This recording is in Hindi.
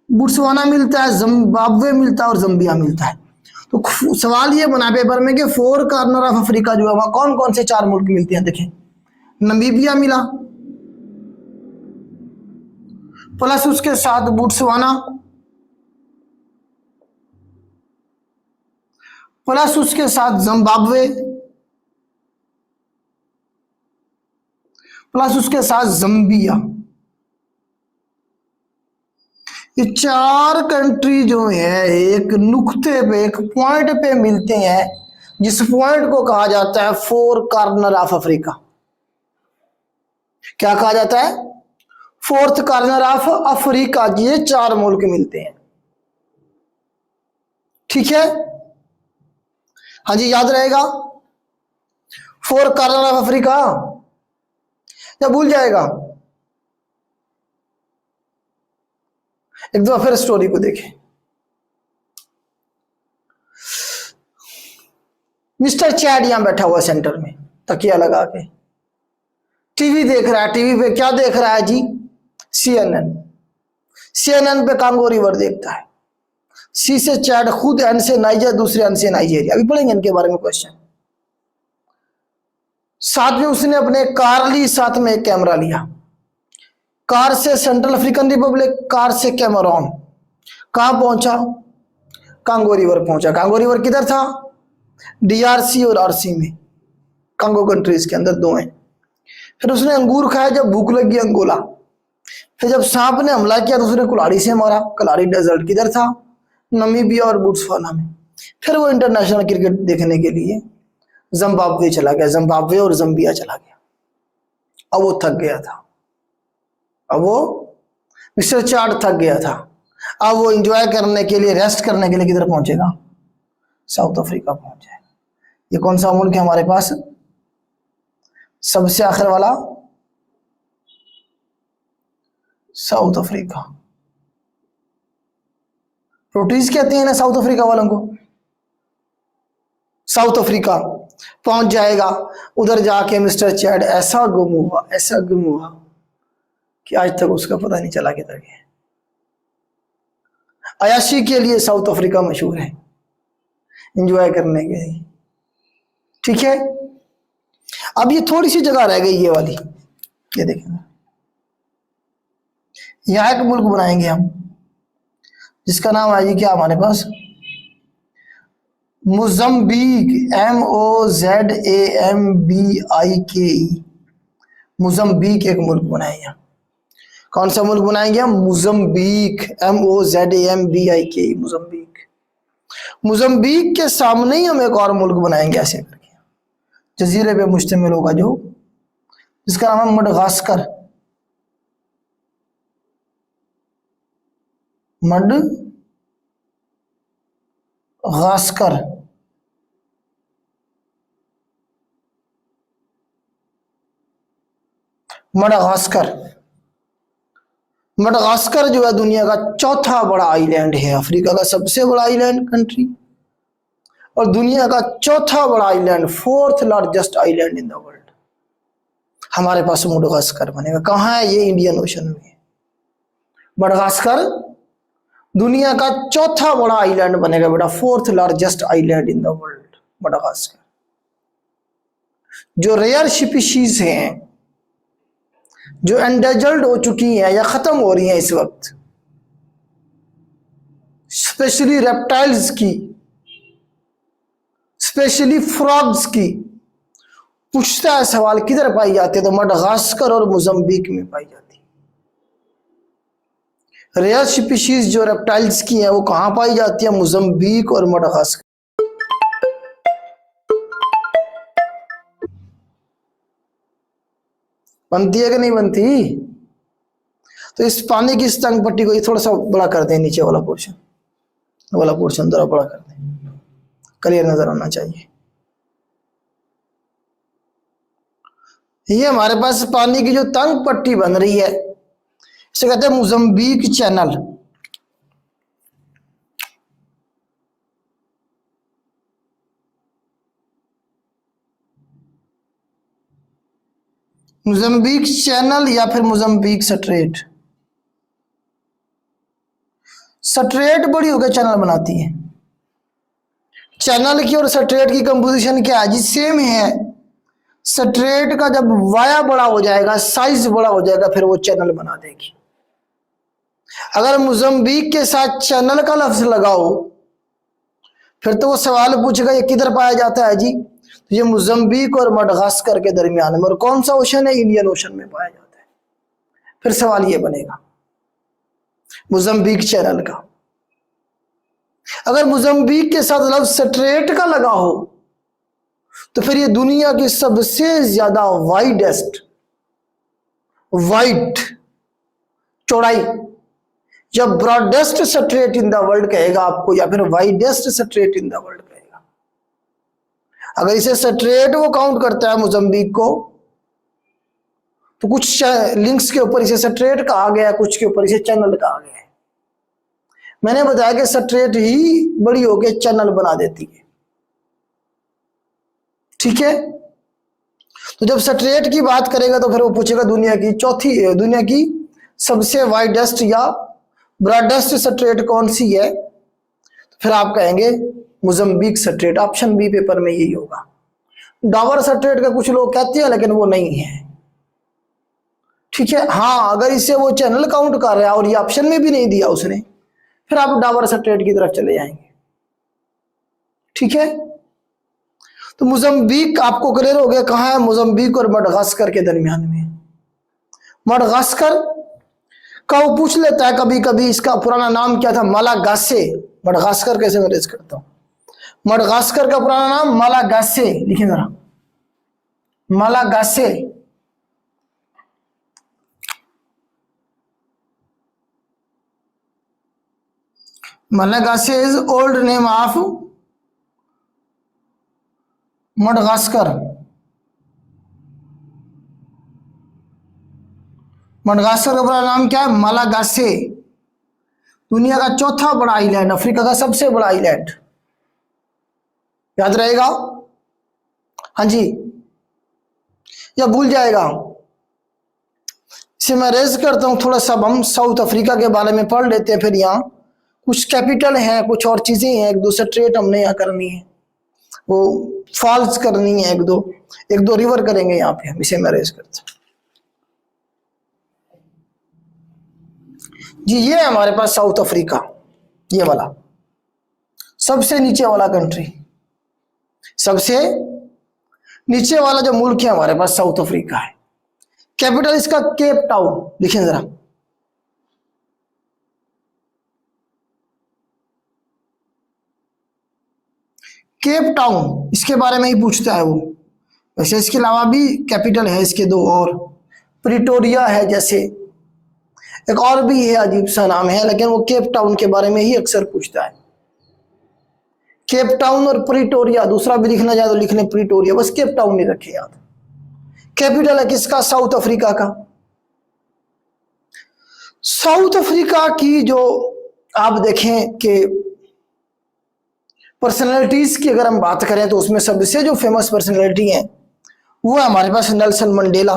बुट्सवाना मिलता है, जिम्बाब्वे मिलता है और जम्बिया मिलता है। तो सवाल ये बना पेपर में कि फोर कॉर्नर ऑफ अफ्रीका जो है वहां कौन कौन से चार मुल्क मिलते हैं। देखें, नमीबिया मिला, प्लस उसके साथ बुट्सवाना, प्लस उसके साथ जिम्बाब्वे, प्लस उसके साथ जम्बिया। ये चार कंट्री जो है एक नुक्ते पे, एक पॉइंट पे मिलते हैं, जिस पॉइंट को कहा जाता है फोर कॉर्नर ऑफ अफ्रीका। क्या कहा जाता है? Fourth corner of Africa. ये चार मुल्क मिलते हैं, ठीक है। हाँ जी, याद रहेगा फोर कॉर्नर ऑफ अफ्रीका या भूल जाएगा? एक दो फिर स्टोरी को देखें। मिस्टर चैड यहां बैठा हुआ सेंटर में, तकिया लगा के टीवी देख रहा है। टीवी पे क्या देख रहा है जी? CNN। CNN पे कांगो रिवर देखता है। सी से चैड, खुद एन से नाइजर, दूसरे एन से नाइजेरिया। अभी पढ़ेंगे इनके बारे में क्वेश्चन। साथ में उसने अपने कार ली, साथ में एक कैमरा लिया। कार से सेंट्रल अफ्रीकन रिपब्लिक, कार से कैमरून। कहां पहुंचा? कांगो रिवर पहुंचा। कांगो रिवर किधर था? DRC और RC में, कांगो कंट्रीज के अंदर दो हैं। फिर उसने अंगूर खाया जब भूख लगी, अंगोला। फिर जब सांप ने हमला किया तो उसने कुल्हाड़ी से मारा। कुल्हाड़ी डेजर्ट किधर था? नमीबिया और बुट्सवाना में। फिर वो इंटरनेशनल क्रिकेट देखने के लिए जिम्बाब्वे चला गया, जिम्बाब्वे और जम्बिया चला गया। अब वो थक गया था, अब वो मिस्टर चार्ड थक गया था। अब वो एंजॉय करने के लिए, रेस्ट करने के लिए किधर पहुंचेगा? साउथ अफ्रीका पहुंच जाएगा। ये कौन सा मुल्क है हमारे पास? सबसे आखिर वाला, साउथ अफ्रीका। प्रोटीज कहते हैं ना साउथ अफ्रीका वालों को। साउथ अफ्रीका पहुंच जाएगा। उधर जाके मिस्टर चैड ऐसा गुम हुआ, ऐसा गुम हुआ कि आज तक उसका पता नहीं चला किधर गया। अयाशी के लिए साउथ अफ्रीका मशहूर है, एंजॉय करने के लिए, ठीक है। अब ये थोड़ी सी जगह रह गई, ये वाली, ये देखें। यहां एक मुल्क बनाएंगे हम, जिसका नाम है जी क्या हमारे पास? मोजम्बिक। MOZAMBIK। मोजम्बिक एक मुल्क बनाएंगे। कौन सा मुल्क बनाएंगे हम? मोजम्बिक। MOZAMBIK, Mozambique. मोजम्बिक के सामने ही हम एक और मुल्क बनाएंगे ऐसे करके, जजीरे पे मुश्तमिल होगा, जो जिसका नाम है मडगास्कर। मडगास्कर। मडगास्कर। मडगास्कर जो है दुनिया का चौथा बड़ा आइलैंड है, अफ्रीका का सबसे बड़ा आइलैंड कंट्री और दुनिया का चौथा बड़ा island, fourth largest island in the world. हमारे पास मडगास्कर बनेगा। कहाँ है ये? इंडियन ओशन में। मडगास्कर दुनिया का चौथा बड़ा आइलैंड बनेगा बेटा, fourth largest island in the world, Madagascar. जो रेयर स्पीशीज हैं, जो एंडेजर्ड हो चुकी हैं या खत्म हो रही हैं इस वक्त, स्पेशली रेप्टाइल्स की, स्पेशली फ्रॉग्स की, पूछता है सवाल किधर पाई जाती है? तो मडगास्कर और मोजम्बिक में पाई जाती है। रेयर स्पीशीज जो रेप्टाइल्स की हैं वो कहां पाई जाती है? मोजम्बिक और मडगास्कर। बनती है कि नहीं बनती? तो इस पानी की इस तंग पट्टी को ये थोड़ा सा बड़ा कर दें, नीचे वाला पोर्शन, वाला पोर्शन थोड़ा बड़ा कर दें, क्लियर नजर आना चाहिए। ये हमारे पास पानी की जो तंग पट्टी बन रही है, इसे कहते हैं मोजम्बिक चैनल। मोजम्बिक चैनल या फिर मोजम्बिक स्ट्रेट। स्ट्रेट बड़ी होकर चैनल बनाती है। चैनल की और स्ट्रेट की कंपोजिशन क्या है जी? सेम है। स्ट्रेट का जब वाया बड़ा हो जाएगा, साइज बड़ा हो जाएगा, फिर वो चैनल बना देगी। अगर मोजाम्बिक के साथ चैनल का लफ्ज लगाओ फिर तो वो सवाल पूछेगा ये किधर पाया जाता है जी? तो ये मोजाम्बिक और मडगास्कर के दरमियान में। और कौन सा ओशन है? इंडियन ओशन में पाया जाता है। फिर सवाल ये बनेगा मोजाम्बिक चैनल का। अगर मोजाम्बिक के साथ लफ्ज स्ट्रेट का लगा हो तो फिर ये दुनिया की सबसे ज्यादा वाइड चौड़ाई, जब broadest straight in the world कहेगा आपको या फिर widest straight in the world कहेगा। अगर इसे स्ट्रेट वो काउंट करता है मोजाम्बिक को, तो कुछ लिंक्स के ऊपर इसे स्ट्रेट कहा गया, कुछ के ऊपर इसे चैनल कहा गया है। मैंने बताया कि स्ट्रेट ही बड़ी होकर चैनल बना देती है, ठीक है। तो जब स्ट्रेट की बात करेगा तो फिर वो पूछेगा दुनिया की सबसे वाइडेस्ट या ब्रॉडेस्ट स्ट्रेट कौन सी है? तो फिर आप कहेंगे Mozambique strait. Option B paper में यही होगा। डावर स्ट्रेट का कुछ लोग कहते हैं लेकिन वो नहीं है, ठीक है। हाँ, अगर इसे वो चैनल काउंट कर रहा है और ये ऑप्शन में भी नहीं दिया उसने, फिर आप डावर स्ट्रेट की तरफ चले जाएंगे, ठीक है। तो मोजाम्बिक आपको क्लियर हो गया कहां है? मोजाम्बिक और मडगास्कर के दरमियान में। मडगास्कर का वो पूछ लेता है कभी कभी इसका पुराना नाम क्या था? मालागासे। मडगास्कर कैसे मैनेज करता हूं? मडगास्कर का पुराना नाम मालागासे, लिखिए जरा, Malagasy. Malagasy is old name of Madagascar. Madagascar का पूरा नाम क्या है? मालागासे। दुनिया का चौथा बड़ा आइलैंड, अफ्रीका का सबसे बड़ा आइलैंड, याद रहेगा? हाँ जी, या भूल जाएगा? इसे मैं रेज करता हूं थोड़ा सा। हम साउथ अफ्रीका के बारे में पढ़ लेते हैं, फिर यहाँ कुछ कैपिटल हैं, कुछ और चीजें हैं, एक दो स्ट्रेट हमने यहाँ करनी है, वो फॉल्स करनी है, एक दो रिवर करेंगे यहाँ पे हम। इसे मैं रेज करता हूं जी। ये है हमारे पास साउथ अफ्रीका, ये वाला सबसे नीचे वाला कंट्री, सबसे नीचे वाला जो मुल्क है हमारे पास साउथ अफ्रीका है। कैपिटल इसका केप टाउन, लिखिए जरा। केप टाउन, इसके बारे में ही पूछता है वो। वैसे इसके अलावा भी कैपिटल है इसके दो और, प्रिटोरिया है जैसे, एक और भी है अजीब सा नाम है, लेकिन वो केप टाउन के बारे में ही अक्सर पूछता है। केप टाउन और प्रिटोरिया, दूसरा भी लिखना चाहे तो लिख लें प्रिटोरिया, बस केप टाउन नहीं रखे याद। कैपिटल है किसका? साउथ अफ्रीका का। साउथ अफ्रीका की जो आप देखें कि पर्सनैलिटीज की अगर हम बात करें तो उसमें सबसे जो फेमस पर्सनैलिटी है वो है हमारे पास नेल्सन मंडेला।